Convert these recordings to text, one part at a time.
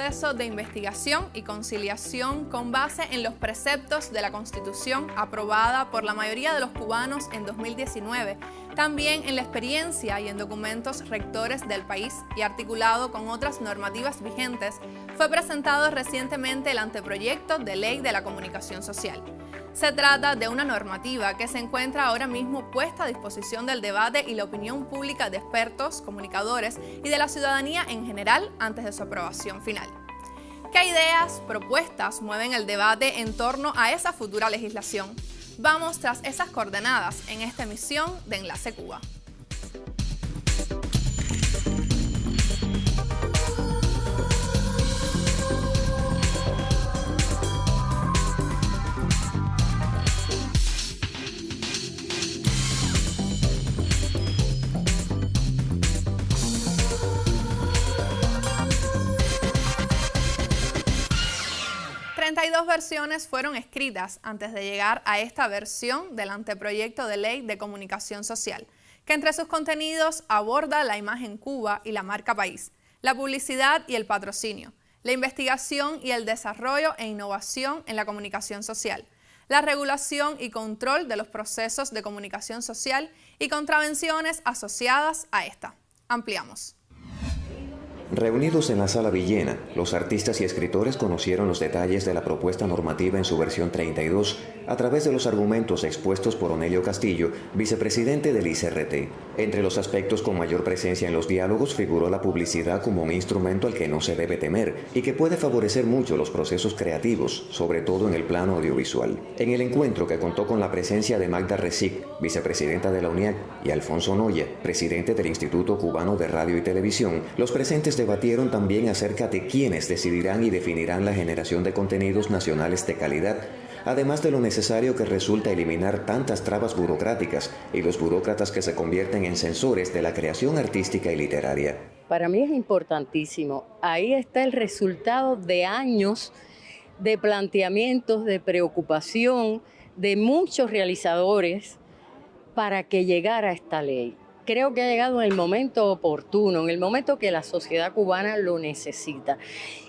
proceso de investigación y conciliación con base en los preceptos de la Constitución aprobada por la mayoría de los cubanos en 2019, también en la experiencia y en documentos rectores del país y articulado con otras normativas vigentes, fue presentado recientemente el anteproyecto de ley de la comunicación social. Se trata de una normativa que se encuentra ahora mismo puesta a disposición del debate y la opinión pública de expertos, comunicadores y de la ciudadanía en general antes de su aprobación final. ¿Qué ideas, propuestas mueven el debate en torno a esa futura legislación? Vamos tras esas coordenadas en esta emisión de Enlace Cuba. Dos versiones fueron escritas antes de llegar a esta versión del anteproyecto de ley de comunicación social, que entre sus contenidos aborda la imagen Cuba y la marca país, la publicidad y el patrocinio, la investigación y el desarrollo e innovación en la comunicación social, la regulación y control de los procesos de comunicación social y contravenciones asociadas a esta. Ampliamos. Reunidos en la Sala Villena, los artistas y escritores conocieron los detalles de la propuesta normativa en su versión 32 a través de los argumentos expuestos por Onelio Castillo, vicepresidente del ICRT. Entre los aspectos con mayor presencia en los diálogos figuró la publicidad como un instrumento al que no se debe temer y que puede favorecer mucho los procesos creativos, sobre todo en el plano audiovisual. En el encuentro, que contó con la presencia de Magda Resic, vicepresidenta de la UNIAC, y Alfonso Noya, presidente del Instituto Cubano de Radio y Televisión, los presentes debatieron también acerca de quiénes decidirán y definirán la generación de contenidos nacionales de calidad, además de lo necesario que resulta eliminar tantas trabas burocráticas y los burócratas que se convierten en censores de la creación artística y literaria. Para mí es importantísimo. Ahí está el resultado de años de planteamientos, de preocupación de muchos realizadores para que llegara esta ley. Creo que ha llegado en el momento oportuno, en el momento que la sociedad cubana lo necesita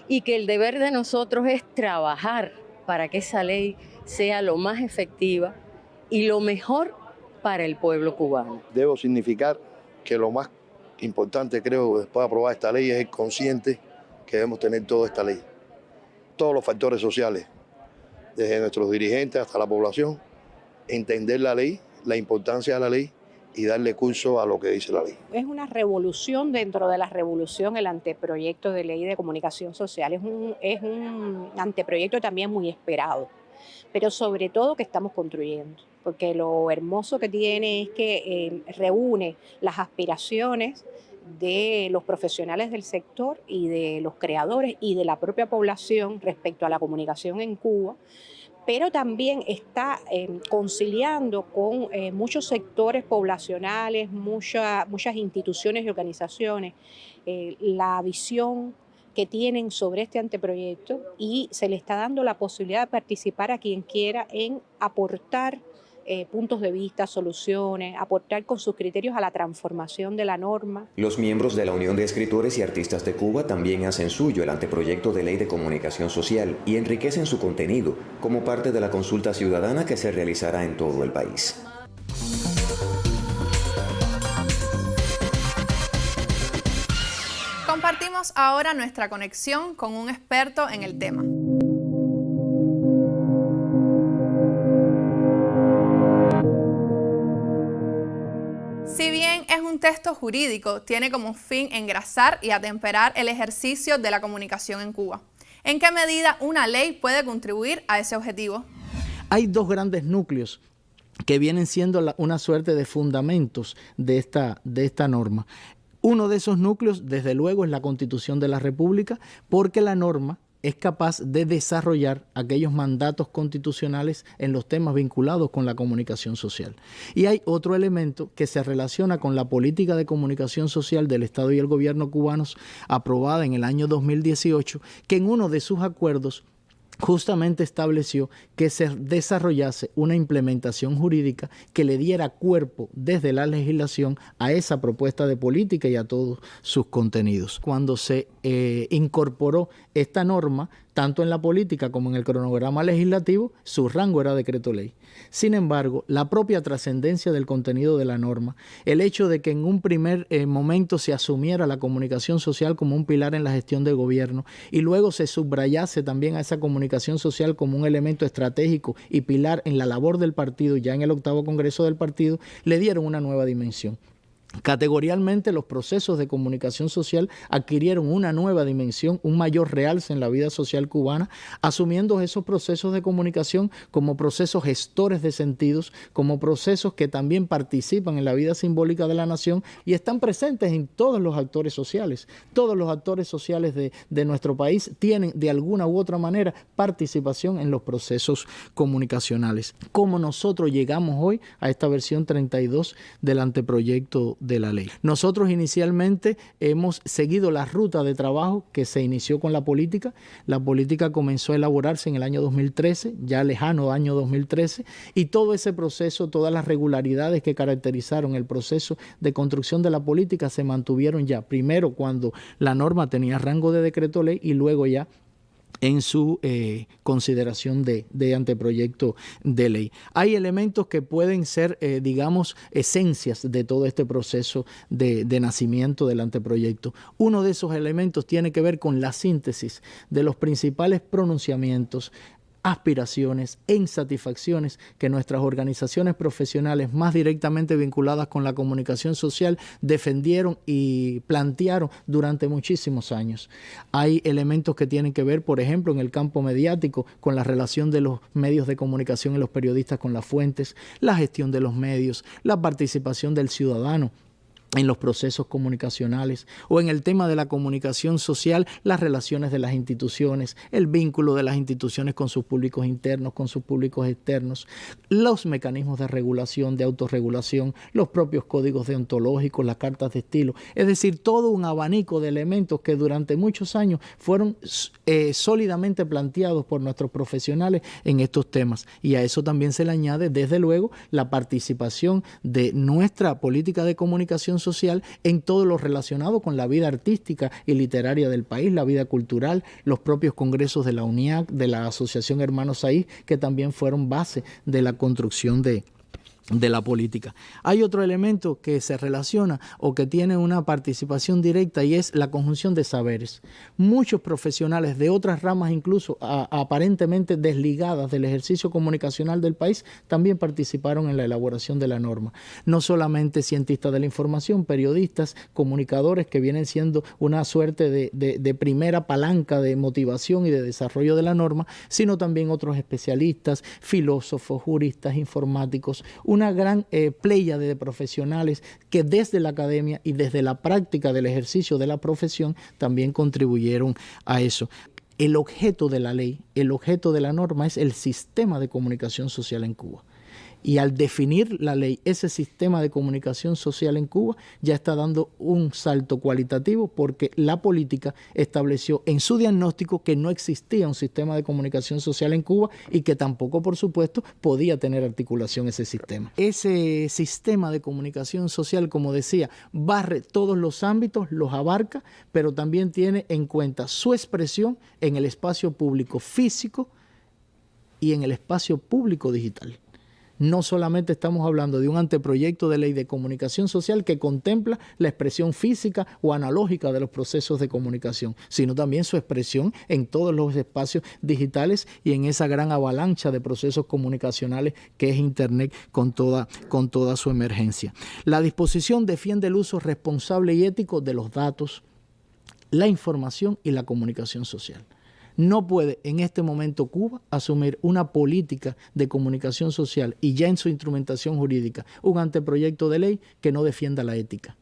y que el deber de nosotros es trabajar para que esa ley sea lo más efectiva y lo mejor para el pueblo cubano. Debo significar que lo más importante, creo, después de aprobar esta ley es el consciente que debemos tener toda esta ley. Todos los factores sociales, desde nuestros dirigentes hasta la población, entender la ley, la importancia de la ley, y darle curso a lo que dice la ley. Es una revolución dentro de la revolución el anteproyecto de ley de comunicación social. Es un anteproyecto también muy esperado, pero sobre todo que estamos construyendo, porque lo hermoso que tiene es que reúne las aspiraciones de los profesionales del sector y de los creadores y de la propia población respecto a la comunicación en Cuba, pero también está conciliando con muchos sectores poblacionales, muchas instituciones y organizaciones, la visión que tienen sobre este anteproyecto, y se le está dando la posibilidad de participar a quien quiera en aportar puntos de vista, soluciones, aportar con sus criterios a la transformación de la norma. Los miembros de la Unión de Escritores y Artistas de Cuba también hacen suyo el anteproyecto de ley de comunicación social y enriquecen su contenido como parte de la consulta ciudadana que se realizará en todo el país. Compartimos ahora nuestra conexión con un experto en el tema. Si bien es un texto jurídico, tiene como fin engrasar y atemperar el ejercicio de la comunicación en Cuba. ¿En qué medida una ley puede contribuir a ese objetivo? Hay dos grandes núcleos que vienen siendo una suerte de fundamentos de esta norma. Uno de esos núcleos, desde luego, es la Constitución de la República, porque la norma es capaz de desarrollar aquellos mandatos constitucionales en los temas vinculados con la comunicación social. Y hay otro elemento que se relaciona con la política de comunicación social del Estado y el gobierno cubanos aprobada en el año 2018, que en uno de sus acuerdos justamente estableció que se desarrollase una implementación jurídica que le diera cuerpo desde la legislación a esa propuesta de política y a todos sus contenidos. Cuando se incorporó esta norma, tanto en la política como en el cronograma legislativo, su rango era decreto ley. Sin embargo, la propia trascendencia del contenido de la norma, el hecho de que en un primer momento se asumiera la comunicación social como un pilar en la gestión de gobierno y luego se subrayase también a esa comunicación social como un elemento estratégico y pilar en la labor del partido, ya en el 8º Congreso del partido, le dieron una nueva dimensión. Categorialmente los procesos de comunicación social adquirieron una nueva dimensión, un mayor realce en la vida social cubana, asumiendo esos procesos de comunicación como procesos gestores de sentidos, como procesos que también participan en la vida simbólica de la nación y están presentes en todos los actores sociales. Todos los actores sociales de nuestro país tienen de alguna u otra manera participación en los procesos comunicacionales. ¿Cómo nosotros llegamos hoy a esta versión 32 del anteproyecto de la ley? Nosotros inicialmente hemos seguido la ruta de trabajo que se inició con la política. La política comenzó a elaborarse en el año 2013, ya lejano año 2013, y todo ese proceso, todas las regularidades que caracterizaron el proceso de construcción de la política se mantuvieron ya, primero cuando la norma tenía rango de decreto ley y luego ya en su consideración de anteproyecto de ley. Hay elementos que pueden ser, digamos, esencias de todo este proceso de nacimiento del anteproyecto. Uno de esos elementos tiene que ver con la síntesis de los principales pronunciamientos, aspiraciones e insatisfacciones que nuestras organizaciones profesionales más directamente vinculadas con la comunicación social defendieron y plantearon durante muchísimos años. Hay elementos que tienen que ver, por ejemplo, en el campo mediático, con la relación de los medios de comunicación y los periodistas con las fuentes, la gestión de los medios, la participación del ciudadano en los procesos comunicacionales, o en el tema de la comunicación social, las relaciones de las instituciones, el vínculo de las instituciones con sus públicos internos, con sus públicos externos, los mecanismos de regulación, de autorregulación, los propios códigos deontológicos, las cartas de estilo, es decir, todo un abanico de elementos que durante muchos años fueron sólidamente planteados por nuestros profesionales en estos temas. Y a eso también se le añade, desde luego, la participación de nuestra política de comunicación social en todo lo relacionado con la vida artística y literaria del país, la vida cultural, los propios congresos de la UNIAC, de la Asociación Hermanos Saiz, que también fueron base de la construcción de la política. Hay otro elemento que se relaciona o que tiene una participación directa y es la conjunción de saberes. Muchos profesionales de otras ramas, incluso aparentemente desligadas del ejercicio comunicacional del país, también participaron en la elaboración de la norma. No solamente cientistas de la información, periodistas, comunicadores que vienen siendo una suerte de primera palanca de motivación y de desarrollo de la norma, sino también otros especialistas, filósofos, juristas, informáticos, una gran pléyade de profesionales que desde la academia y desde la práctica del ejercicio de la profesión también contribuyeron a eso. El objeto de la ley, el objeto de la norma es el sistema de comunicación social en Cuba. Y al definir la ley, ese sistema de comunicación social en Cuba ya está dando un salto cualitativo porque la política estableció en su diagnóstico que no existía un sistema de comunicación social en Cuba y que tampoco, por supuesto, podía tener articulación ese sistema. Ese sistema de comunicación social, como decía, barre todos los ámbitos, los abarca, pero también tiene en cuenta su expresión en el espacio público físico y en el espacio público digital. No solamente estamos hablando de un anteproyecto de ley de comunicación social que contempla la expresión física o analógica de los procesos de comunicación, sino también su expresión en todos los espacios digitales y en esa gran avalancha de procesos comunicacionales que es Internet con toda su emergencia. La disposición defiende el uso responsable y ético de los datos, la información y la comunicación social. No puede en este momento Cuba asumir una política de comunicación social y ya en su instrumentación jurídica un anteproyecto de ley que no defienda la ética,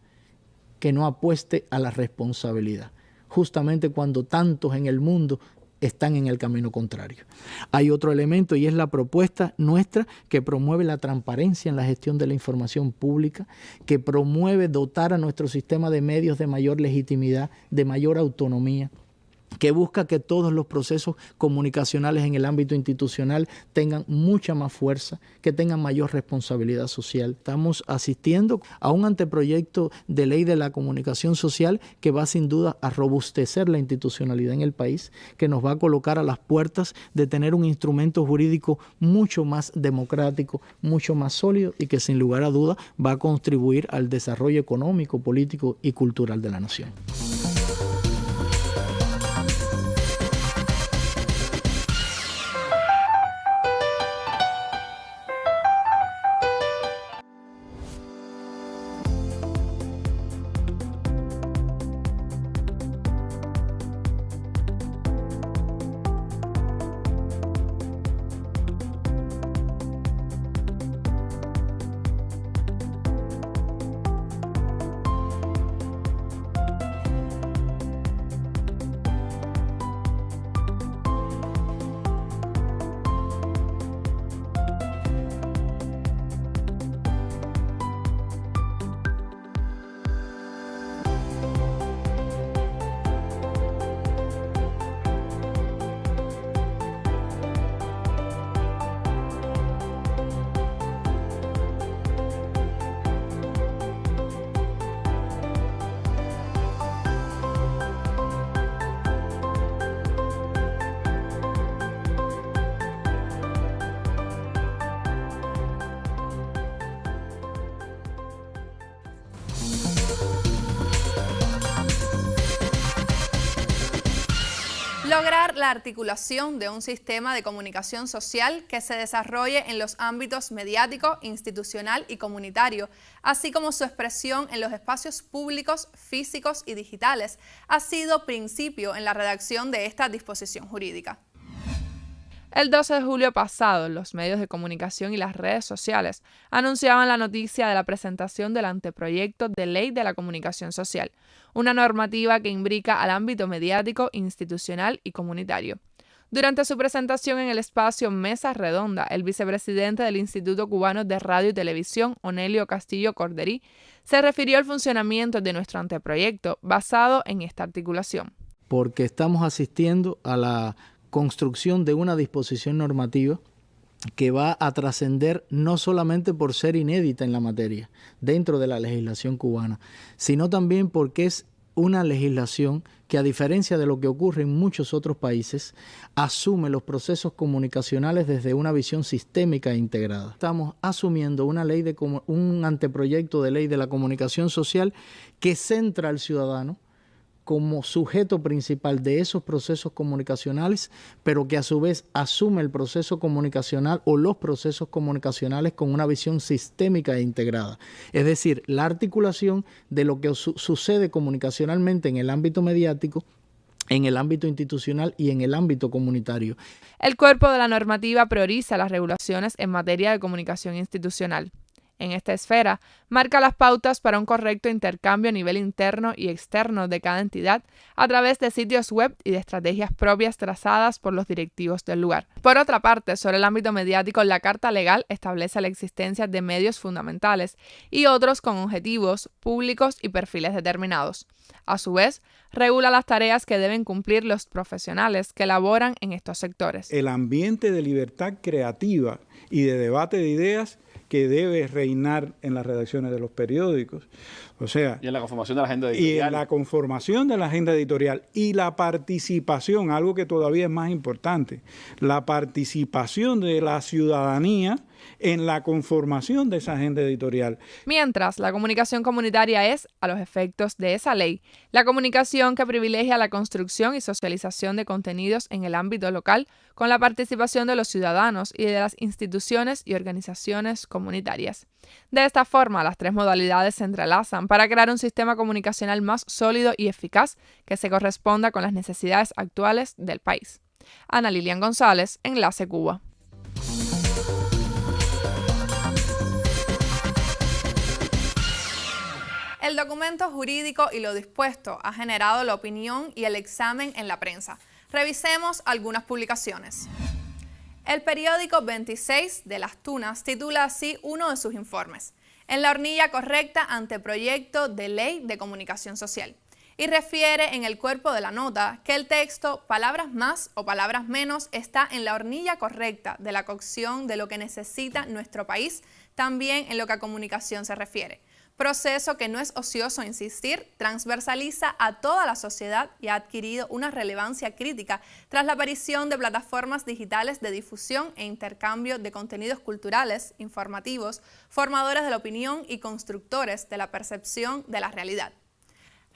que no apueste a la responsabilidad, justamente cuando tantos en el mundo están en el camino contrario. Hay otro elemento y es la propuesta nuestra que promueve la transparencia en la gestión de la información pública, que promueve dotar a nuestro sistema de medios de mayor legitimidad, de mayor autonomía, que busca que todos los procesos comunicacionales en el ámbito institucional tengan mucha más fuerza, que tengan mayor responsabilidad social. Estamos asistiendo a un anteproyecto de ley de la comunicación social que va sin duda a robustecer la institucionalidad en el país, que nos va a colocar a las puertas de tener un instrumento jurídico mucho más democrático, mucho más sólido y que sin lugar a duda va a contribuir al desarrollo económico, político y cultural de la nación. Lograr la articulación de un sistema de comunicación social que se desarrolle en los ámbitos mediático, institucional y comunitario, así como su expresión en los espacios públicos, físicos y digitales, ha sido principio en la redacción de esta disposición jurídica. El 12 de julio pasado, los medios de comunicación y las redes sociales anunciaban la noticia de la presentación del anteproyecto de Ley de la Comunicación Social, una normativa que imbrica al ámbito mediático, institucional y comunitario. Durante su presentación en el espacio Mesa Redonda, el vicepresidente del Instituto Cubano de Radio y Televisión, Onelio Castillo Corderí, se refirió al funcionamiento de nuestro anteproyecto basado en esta articulación. Porque estamos asistiendo a la construcción de una disposición normativa que va a trascender no solamente por ser inédita en la materia dentro de la legislación cubana, sino también porque es una legislación que, a diferencia de lo que ocurre en muchos otros países, asume los procesos comunicacionales desde una visión sistémica e integrada. Estamos asumiendo un anteproyecto de ley de la comunicación social que centra al ciudadano como sujeto principal de esos procesos comunicacionales, pero que a su vez asume el proceso comunicacional o los procesos comunicacionales con una visión sistémica e integrada. Es decir, la articulación de lo que sucede comunicacionalmente en el ámbito mediático, en el ámbito institucional y en el ámbito comunitario. El cuerpo de la normativa prioriza las regulaciones en materia de comunicación institucional. En esta esfera, marca las pautas para un correcto intercambio a nivel interno y externo de cada entidad a través de sitios web y de estrategias propias trazadas por los directivos del lugar. Por otra parte, sobre el ámbito mediático, la Carta Legal establece la existencia de medios fundamentales y otros con objetivos públicos y perfiles determinados. A su vez, regula las tareas que deben cumplir los profesionales que laboran en estos sectores. El ambiente de libertad creativa y de debate de ideas que debe reinar en las redacciones de los periódicos. O sea, y en la conformación de la agenda editorial. Y en la conformación de la agenda editorial y la participación, algo que todavía es más importante, la participación de la ciudadanía en la conformación de esa agenda editorial. Mientras, la comunicación comunitaria es, a los efectos de esa ley, la comunicación que privilegia la construcción y socialización de contenidos en el ámbito local con la participación de los ciudadanos y de las instituciones y organizaciones comunitarias. De esta forma, las tres modalidades se entrelazan para crear un sistema comunicacional más sólido y eficaz que se corresponda con las necesidades actuales del país. Ana Lilian González, Enlace Cuba. El documento jurídico y lo dispuesto ha generado la opinión y el examen en la prensa. Revisemos algunas publicaciones. El periódico 26 de Las Tunas titula así uno de sus informes: En la hornilla correcta, anteproyecto de ley de comunicación social. y refiere en el cuerpo de la nota que el texto, palabras más o palabras menos, está en la hornilla correcta de la cocción de lo que necesita nuestro país, también en lo que a comunicación se refiere. Proceso que no es ocioso insistir, transversaliza a toda la sociedad y ha adquirido una relevancia crítica tras la aparición de plataformas digitales de difusión e intercambio de contenidos culturales, informativos, formadores de la opinión y constructores de la percepción de la realidad.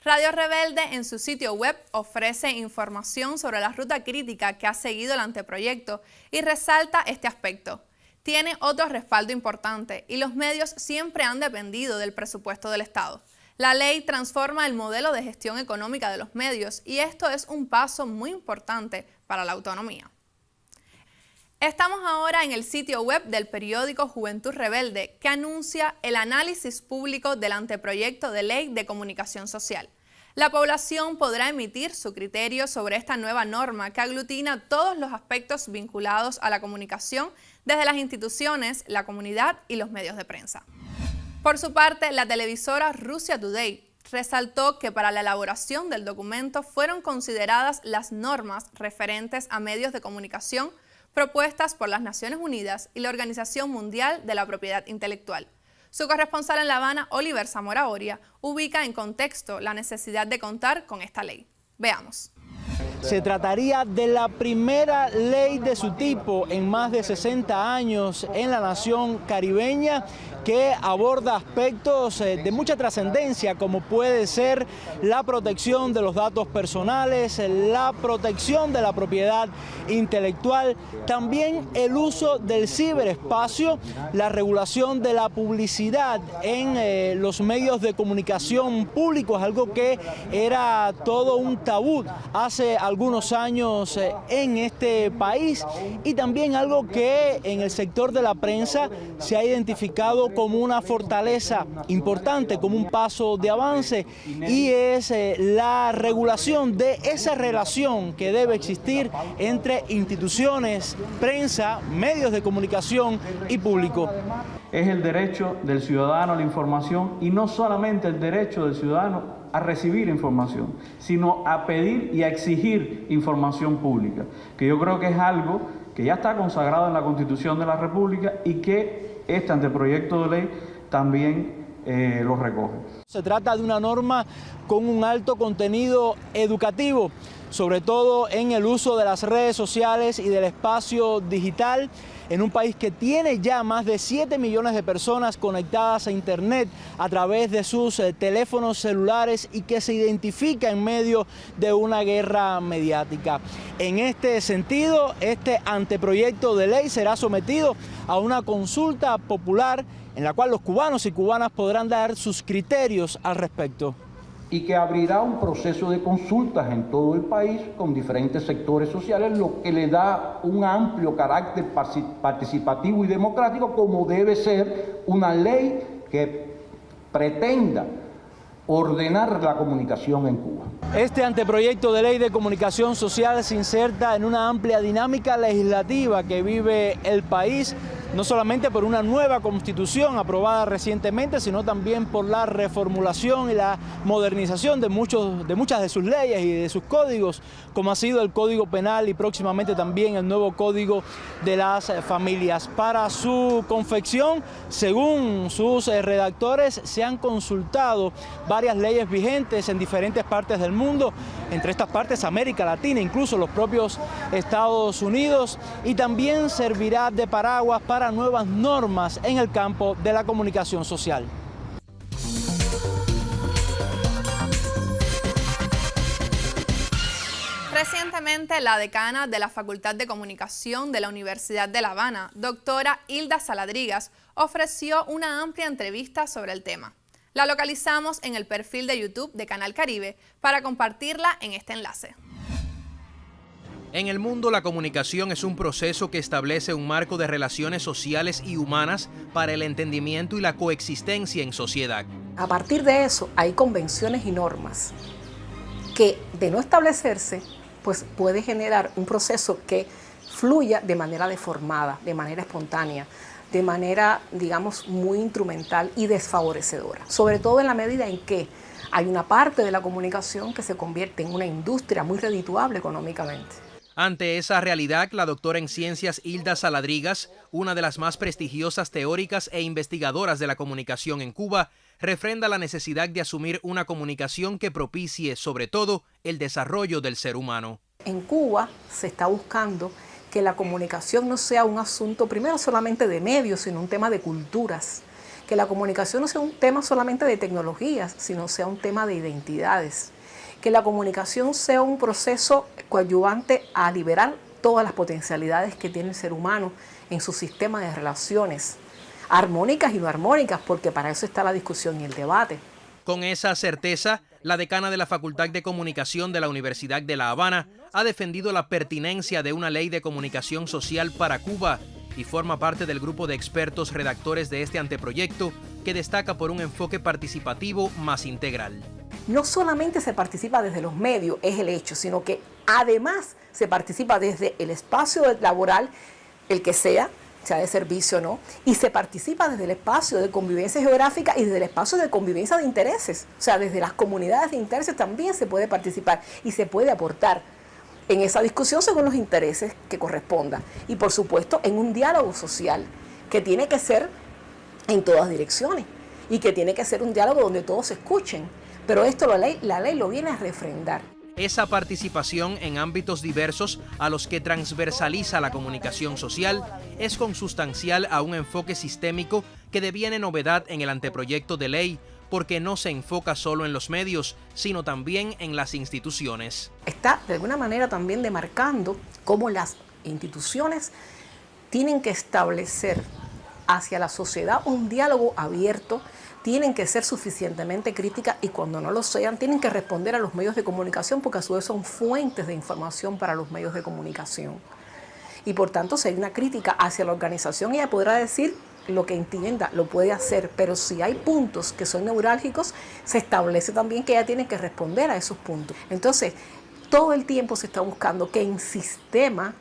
Radio Rebelde en su sitio web ofrece información sobre la ruta crítica que ha seguido el anteproyecto y resalta este aspecto. Tiene otro respaldo importante y los medios siempre han dependido del presupuesto del Estado. La ley transforma el modelo de gestión económica de los medios y esto es un paso muy importante para la autonomía. Estamos ahora en el sitio web del periódico Juventud Rebelde, que anuncia el análisis público del anteproyecto de ley de comunicación social. La población podrá emitir su criterio sobre esta nueva norma que aglutina todos los aspectos vinculados a la comunicación desde las instituciones, la comunidad y los medios de prensa. Por su parte, la televisora Russia Today resaltó que para la elaboración del documento fueron consideradas las normas referentes a medios de comunicación propuestas por las Naciones Unidas y la Organización Mundial de la Propiedad Intelectual. Su corresponsal en La Habana, Oliver Zamora Oria, ubica en contexto la necesidad de contar con esta ley. Veamos. Se trataría de la primera ley de su tipo en más de 60 años en la nación caribeña, que aborda aspectos de mucha trascendencia, como puede ser la protección de los datos personales, la protección de la propiedad intelectual, también el uso del ciberespacio, la regulación de la publicidad en los medios de comunicación públicos, algo que era todo un tabú hace algunos años en este país, y también algo que en el sector de la prensa se ha identificado como una fortaleza importante, como un paso de avance, y es la regulación de esa relación que debe existir entre instituciones, prensa, medios de comunicación y público. Es el derecho del ciudadano a la información, y no solamente el derecho del ciudadano a recibir información, sino a pedir y a exigir información pública, que yo creo que es algo que ya está consagrado en la Constitución de la República y que este anteproyecto de ley también lo recoge. Se trata de una norma con un alto contenido educativo, sobre todo en el uso de las redes sociales y del espacio digital, en un país que tiene ya más de 7 millones de personas conectadas a Internet a través de sus teléfonos celulares y que se identifica en medio de una guerra mediática. En este sentido, este anteproyecto de ley será sometido a una consulta popular en la cual los cubanos y cubanas podrán dar sus criterios al respecto. Y que abrirá un proceso de consultas en todo el país con diferentes sectores sociales, lo que le da un amplio carácter participativo y democrático, como debe ser una ley que pretenda ordenar la comunicación en Cuba. Este anteproyecto de ley de comunicación social se inserta en una amplia dinámica legislativa que vive el país, no solamente por una nueva constitución aprobada recientemente, sino también por la reformulación y la modernización de muchas de sus leyes y de sus códigos, como ha sido el Código Penal y próximamente también el nuevo Código de las Familias. Para su confección, según sus redactores, se han consultado varias leyes vigentes en diferentes partes del mundo, entre estas partes América Latina, incluso los propios Estados Unidos, y también servirá de paraguas para nuevas normas en el campo de la comunicación social. Recientemente, la decana de la Facultad de Comunicación de la Universidad de La Habana, doctora Hilda Saladrigas, ofreció una amplia entrevista sobre el tema. La localizamos en el perfil de YouTube de Canal Caribe para compartirla en este enlace. En el mundo, la comunicación es un proceso que establece un marco de relaciones sociales y humanas para el entendimiento y la coexistencia en sociedad. A partir de eso, hay convenciones y normas que, de no establecerse, pues puede generar un proceso que fluya de manera deformada, de manera espontánea, de manera, digamos, muy instrumental y desfavorecedora. Sobre todo en la medida en que hay una parte de la comunicación que se convierte en una industria muy redituable económicamente. Ante esa realidad, la doctora en ciencias Hilda Saladrigas, una de las más prestigiosas teóricas e investigadoras de la comunicación en Cuba, refrenda la necesidad de asumir una comunicación que propicie, sobre todo, el desarrollo del ser humano. En Cuba se está buscando que la comunicación no sea un asunto primero solamente de medios, sino un tema de culturas. Que la comunicación no sea un tema solamente de tecnologías, sino sea un tema de identidades. Que la comunicación sea un proceso coadyuvante a liberar todas las potencialidades que tiene el ser humano en su sistema de relaciones, armónicas y no armónicas, porque para eso está la discusión y el debate. Con esa certeza, la decana de la Facultad de Comunicación de la Universidad de La Habana ha defendido la pertinencia de una ley de comunicación social para Cuba y forma parte del grupo de expertos redactores de este anteproyecto que destaca por un enfoque participativo más integral. No solamente se participa desde los medios, es el hecho, sino que además se participa desde el espacio laboral, el que sea de servicio o no, y se participa desde el espacio de convivencia geográfica y desde el espacio de convivencia de intereses. O sea, desde las comunidades de intereses también se puede participar y se puede aportar en esa discusión según los intereses que corresponda. Y por supuesto en un diálogo social que tiene que ser en todas direcciones y que tiene que ser un diálogo donde todos se escuchen. Pero esto la ley lo viene a refrendar. Esa participación en ámbitos diversos a los que transversaliza la comunicación social es consustancial a un enfoque sistémico que deviene novedad en el anteproyecto de ley, porque no se enfoca solo en los medios, sino también en las instituciones. Está de alguna manera también demarcando cómo las instituciones tienen que establecer hacia la sociedad un diálogo abierto, tienen que ser suficientemente críticas y cuando no lo sean tienen que responder a los medios de comunicación porque a su vez son fuentes de información para los medios de comunicación. Y por tanto, si hay una crítica hacia la organización, ella podrá decir lo que entienda, lo puede hacer, pero si hay puntos que son neurálgicos, se establece también que ella tiene que responder a esos puntos. Entonces, todo el tiempo se está buscando que en sistema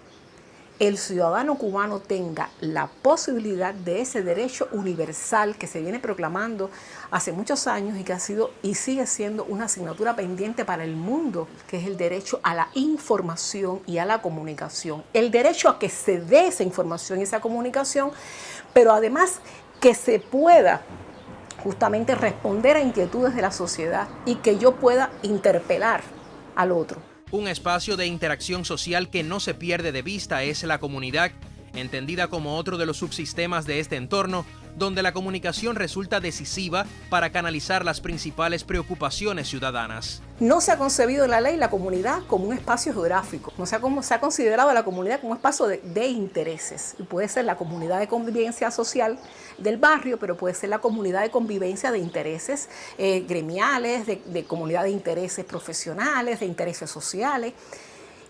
el ciudadano cubano tenga la posibilidad de ese derecho universal que se viene proclamando hace muchos años y que ha sido y sigue siendo una asignatura pendiente para el mundo, que es el derecho a la información y a la comunicación. El derecho a que se dé esa información y esa comunicación, pero además que se pueda justamente responder a inquietudes de la sociedad y que yo pueda interpelar al otro. Un espacio de interacción social que no se pierde de vista es la comunidad, entendida como otro de los subsistemas de este entorno, donde la comunicación resulta decisiva para canalizar las principales preocupaciones ciudadanas. No se ha concebido en la ley la comunidad como un espacio geográfico, no se ha considerado la comunidad como un espacio de intereses. Y puede ser la comunidad de convivencia social del barrio, pero puede ser la comunidad de convivencia de intereses gremiales, de comunidad de intereses profesionales, de intereses sociales.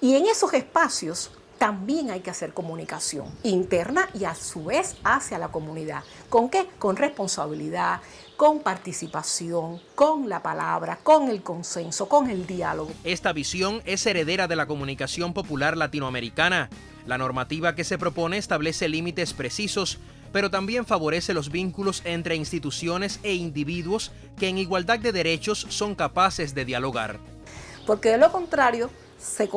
Y en esos espacios también hay que hacer comunicación interna y a su vez hacia la comunidad. ¿Con qué? Con responsabilidad, con participación, con la palabra, con el consenso, con el diálogo. Esta visión es heredera de la comunicación popular latinoamericana. La normativa que se propone establece límites precisos, pero también favorece los vínculos entre instituciones e individuos que en igualdad de derechos son capaces de dialogar. Porque de lo contrario, se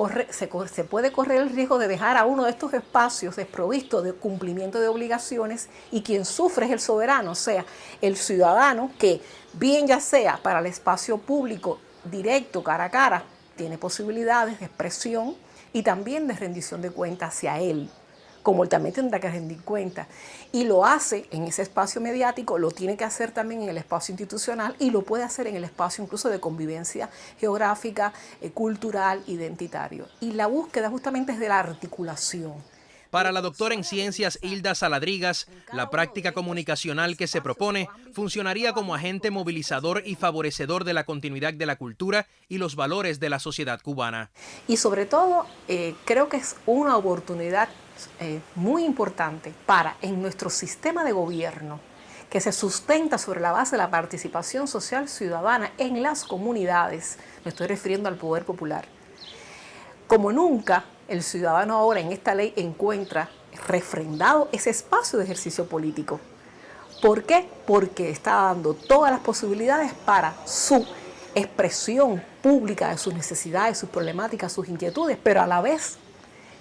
puede correr el riesgo de dejar a uno de estos espacios desprovisto de cumplimiento de obligaciones y quien sufre es el soberano, o sea, el ciudadano que bien ya sea para el espacio público directo, cara a cara, tiene posibilidades de expresión y también de rendición de cuentas hacia él, como él también tendrá que rendir cuentas. Y lo hace en ese espacio mediático, lo tiene que hacer también en el espacio institucional y lo puede hacer en el espacio incluso de convivencia geográfica, cultural, identitario. Y la búsqueda justamente es de la articulación. Para la doctora en ciencias Hilda Saladrigas, la práctica comunicacional que se propone funcionaría como agente movilizador y favorecedor de la continuidad de la cultura y los valores de la sociedad cubana. Y sobre todo, creo que es una oportunidad muy importante para, en nuestro sistema de gobierno, que se sustenta sobre la base de la participación social ciudadana en las comunidades, me estoy refiriendo al poder popular. Como nunca, el ciudadano ahora en esta ley encuentra refrendado ese espacio de ejercicio político. ¿Por qué? Porque está dando todas las posibilidades para su expresión pública de sus necesidades, sus problemáticas, sus inquietudes, pero a la vez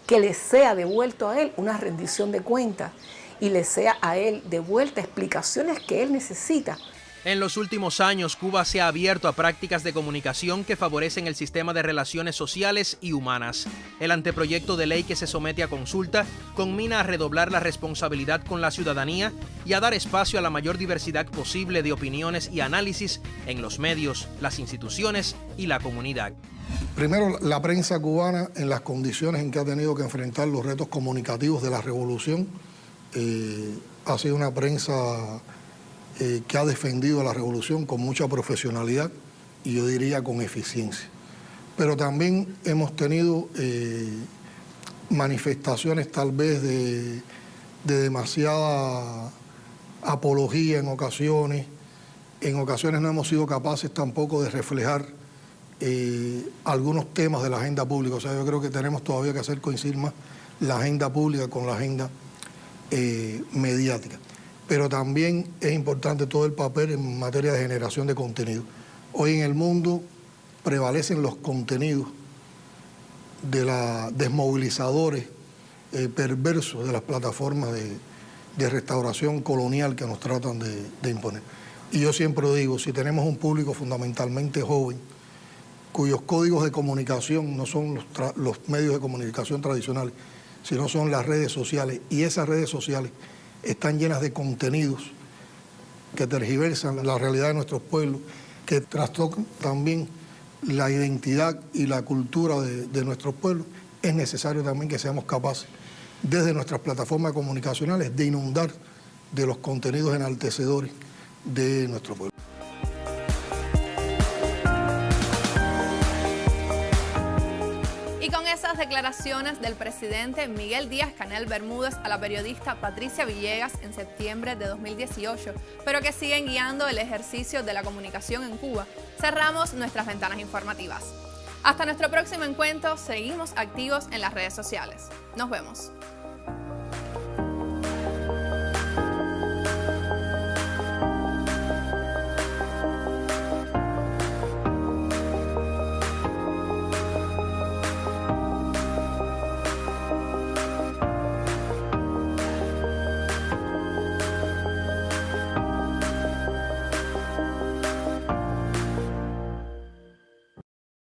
que le sea devuelto a él una rendición de cuentas y le sea a él devuelta explicaciones que él necesita. En los últimos años, Cuba se ha abierto a prácticas de comunicación que favorecen el sistema de relaciones sociales y humanas. El anteproyecto de ley que se somete a consulta conmina a redoblar la responsabilidad con la ciudadanía y a dar espacio a la mayor diversidad posible de opiniones y análisis en los medios, las instituciones y la comunidad. Primero, la prensa cubana, en las condiciones en que ha tenido que enfrentar los retos comunicativos de la revolución, ha sido una prensa que ha defendido la revolución con mucha profesionalidad y yo diría con eficiencia. Pero también hemos tenido manifestaciones tal vez de demasiada apología en ocasiones. En ocasiones no hemos sido capaces tampoco de reflejar algunos temas de la agenda pública. O sea, yo creo que tenemos todavía que hacer coincidir más la agenda pública con la agenda mediática. Pero también es importante todo el papel en materia de generación de contenido. Hoy en el mundo prevalecen los contenidos de los desmovilizadores perversos de las plataformas de restauración colonial que nos tratan de imponer. Y yo siempre digo, si tenemos un público fundamentalmente joven, cuyos códigos de comunicación no son los medios de comunicación tradicionales, sino son las redes sociales, y esas redes sociales están llenas de contenidos que tergiversan la realidad de nuestros pueblos, que trastocan también la identidad y la cultura de nuestros pueblos. Es necesario también que seamos capaces, desde nuestras plataformas comunicacionales, de inundar de los contenidos enaltecedores de nuestro pueblo. Y con esas declaraciones del presidente Miguel Díaz-Canel Bermúdez a la periodista Patricia Villegas en septiembre de 2018, pero que siguen guiando el ejercicio de la comunicación en Cuba, cerramos nuestras ventanas informativas. Hasta nuestro próximo encuentro, seguimos activos en las redes sociales. Nos vemos.